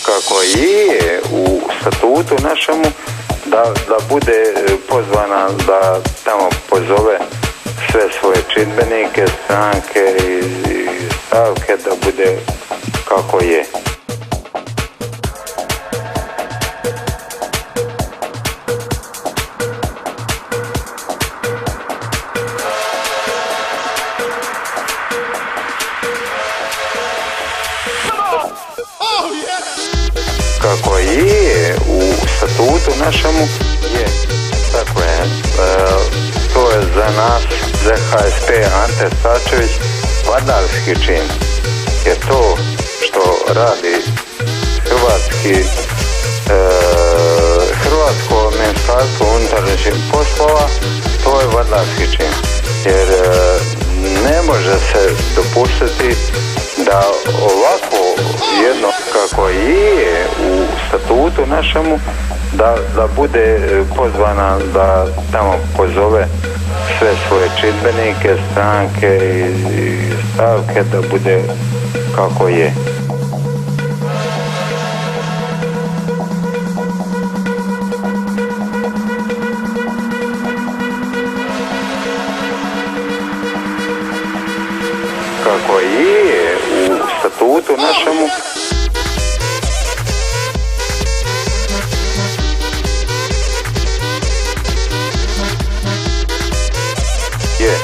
kako je u statutu našemu da bude pozvana da tamo pozove sve svoje čidbenike, stranke i stavke da bude kako je. Kako je u statutu našemu je, tako je, to je za nas, za HSP Ante Starčević, vladarski čin, jer to što radi Hrvatsko ministarstvo unutarnjih poslova, to je vladarski čin, jer ne može se dopustiti da ovako jedno kako je u statutu našemu da bude pozvana da tamo pozove sve svoje čidbenike, stranke i stavke da bude kako je. Kako je u statutu našemu je,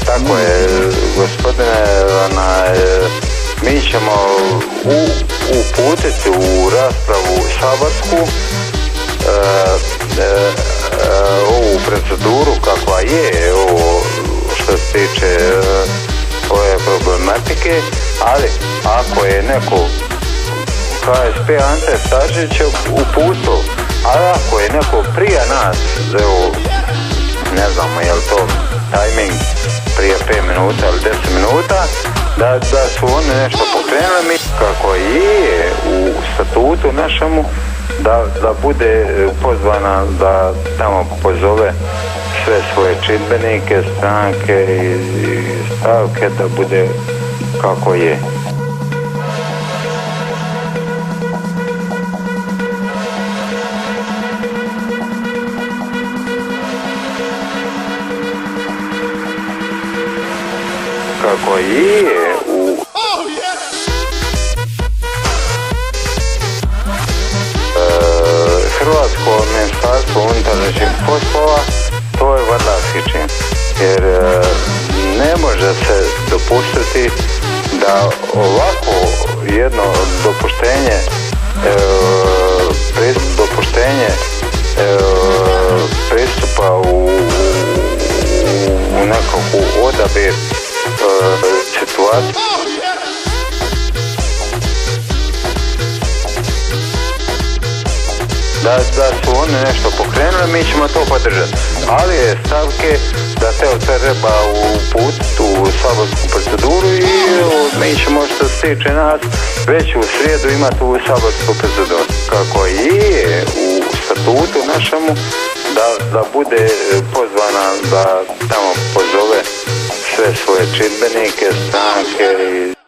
tako je, gospodine, mi ćemo uputiti u raspravu saborsku ovu proceduru kakva je, ovo što se tiče ove problematike, ali ako je neko HSP Ante Starčević uputio, ali ako je neko prije nas, evo, ne znamo je li to tajming prije 5 minuta ili 10 minuta, da su oni nešto pokrenuli, mi kako je u statutu našemu da bude pozvana da tamo pozove sve svoje čidbenike, stranke i stavke da bude kako je. Kako je u Hrvatsko ministarstvo unutarnjih poslova, to je vladarski čin, jer ne može se dopustiti da ovako jedno dopuštenje pristupa u nekakvu odabir situaciju. Da su oni nešto pokrenuli, mi ćemo to podržati. Ali je stavke da te treba uputiti u saborsku proceduru i mi ćemo što se tiče nas već u srijedu imati u saborsku proceduru. Kako je u statutu našemu da bude pozvana da tamo pozove sve svoje čidbenike, stranke i